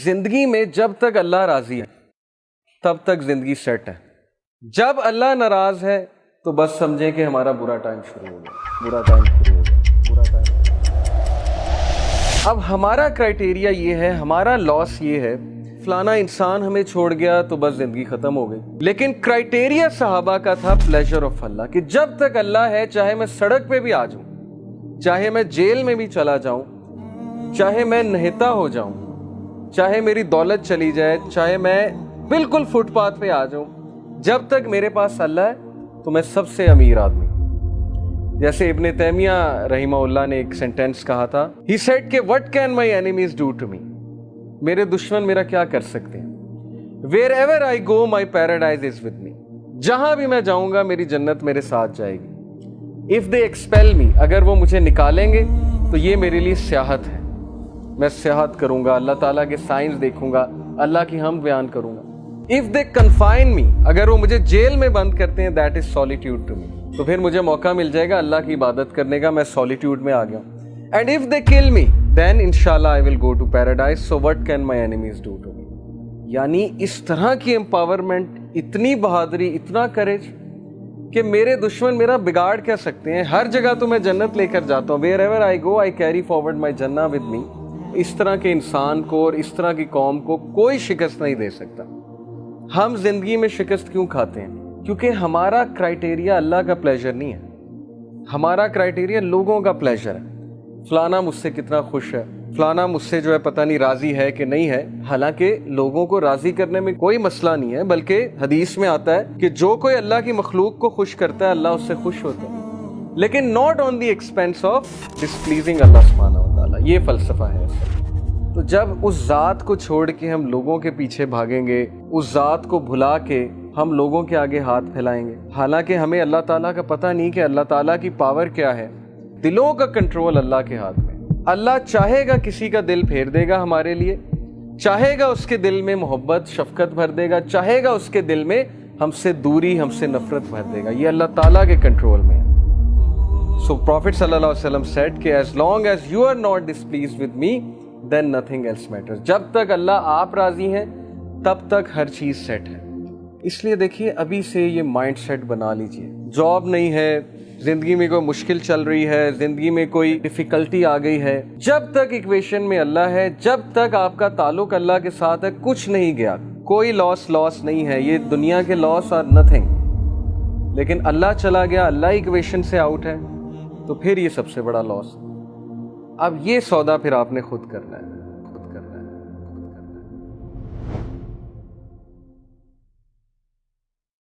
زندگی میں جب تک اللہ راضی ہے تب تک زندگی سیٹ ہے. جب اللہ ناراض ہے تو بس سمجھیں کہ ہمارا برا ٹائم شروع ہو گیا. اب ہمارا کرائٹیریا یہ ہے, ہمارا لاس یہ ہے, فلانا انسان ہمیں چھوڑ گیا تو بس زندگی ختم ہو گئی. لیکن کرائٹیریا صحابہ کا تھا پلیجر آف اللہ, کہ جب تک اللہ ہے چاہے میں سڑک پہ بھی آ جاؤں, چاہے میں جیل میں بھی چلا جاؤں, چاہے میں نہتا ہو جاؤں, چاہے میری دولت چلی جائے, چاہے میں بالکل فٹ پاتھ پہ آ جاؤں, جب تک میرے پاس اللہ ہے تو میں سب سے امیر آدمی. جیسے ابن تیمیہ رحمہ اللہ نے ایک سینٹینس کہا تھا, ہی سیڈ کہ what can my enemies do to me, میرے دشمن میرا کیا کر سکتے ہیں. wherever I go my paradise is with me, جہاں بھی میں جاؤں گا میری جنت میرے ساتھ جائے گی. if they expel me, اگر وہ مجھے نکالیں گے تو یہ میرے لیے سیاحت ہے, میں سیاحت کروں گا, اللہ تعالیٰ کے سائنس دیکھوں گا, اللہ کی حمد بیان کروں گا. if they confine me, اگر وہ مجھے جیل میں بند کرتے ہیں, that is solitude to me, تو پھر مجھے موقع مل جائے گا اللہ کی عبادت کرنے کا, میں سولیٹیوڈ میں آ گیا ہوں. and if they kill me then inshallah I will go to paradise, so what can my enemies do to me. یعنی اس طرح کی امپاورمنٹ, اتنی بہادری, اتنا کریج کہ میرے دشمن میرا بگاڑ کیا سکتے ہیں, ہر جگہ تو میں جنت لے کر جاتا ہوں. wherever I go I carry forward my jannah with me. اس طرح کے انسان کو اور اس طرح کی قوم کو کوئی شکست نہیں دے سکتا. ہم زندگی میں شکست کیوں کھاتے ہیں؟ کیونکہ ہمارا کرائٹیریا اللہ کا پلیجر نہیں ہے, ہمارا کرائٹیریا لوگوں کا پلیجر ہے. فلانا مجھ سے کتنا خوش ہے, فلانا مجھ سے جو ہے پتہ نہیں راضی ہے کہ نہیں ہے. حالانکہ لوگوں کو راضی کرنے میں کوئی مسئلہ نہیں ہے, بلکہ حدیث میں آتا ہے کہ جو کوئی اللہ کی مخلوق کو خوش کرتا ہے اللہ اس سے خوش ہوتا ہے, لیکن not on the expense of displeasing Allah سبحانہ و تعالیٰ. یہ فلسفہ ہے. تو جب اس ذات کو چھوڑ کے ہم لوگوں کے پیچھے بھاگیں گے, اس ذات کو بھلا کے ہم لوگوں کے آگے ہاتھ پھیلائیں گے, حالانکہ ہمیں اللہ تعالیٰ کا پتہ نہیں کہ اللہ تعالیٰ کی پاور کیا ہے. دلوں کا کنٹرول اللہ کے ہاتھ میں. اللہ چاہے گا کسی کا دل پھیر دے گا ہمارے لیے, چاہے گا اس کے دل میں محبت شفقت بھر دے گا, چاہے گا اس کے دل میں ہم سے دوری ہم سے نفرت بھر دے گا. یہ اللہ تعالیٰ کے کنٹرول میں ہے. So Prophet صلی اللہ علیہ وسلم said کہ as long as you are not displeased with me then nothing else matters. جب تک اللہ آپ راضی ہیں تب تک ہر چیز سیٹ ہے. اس لیے دیکھیے ابھی سے یہ مائنڈ سیٹ بنا لیجئے. جاب نہیں ہے, زندگی میں کوئی مشکل چل رہی ہے, زندگی میں کوئی ڈیفیکلٹی آ گئی ہے, جب تک ایکویشن میں اللہ ہے, جب تک آپ کا تعلق اللہ کے ساتھ ہے, کچھ نہیں گیا, کوئی لاس نہیں ہے. یہ دنیا کے لاس آر نتھنگ. لیکن اللہ چلا گیا, اللہ ایکویشن سے آؤٹ ہے, تو پھر یہ سب سے بڑا لاس. اب یہ سودا پھر آپ نے خود کرنا ہے.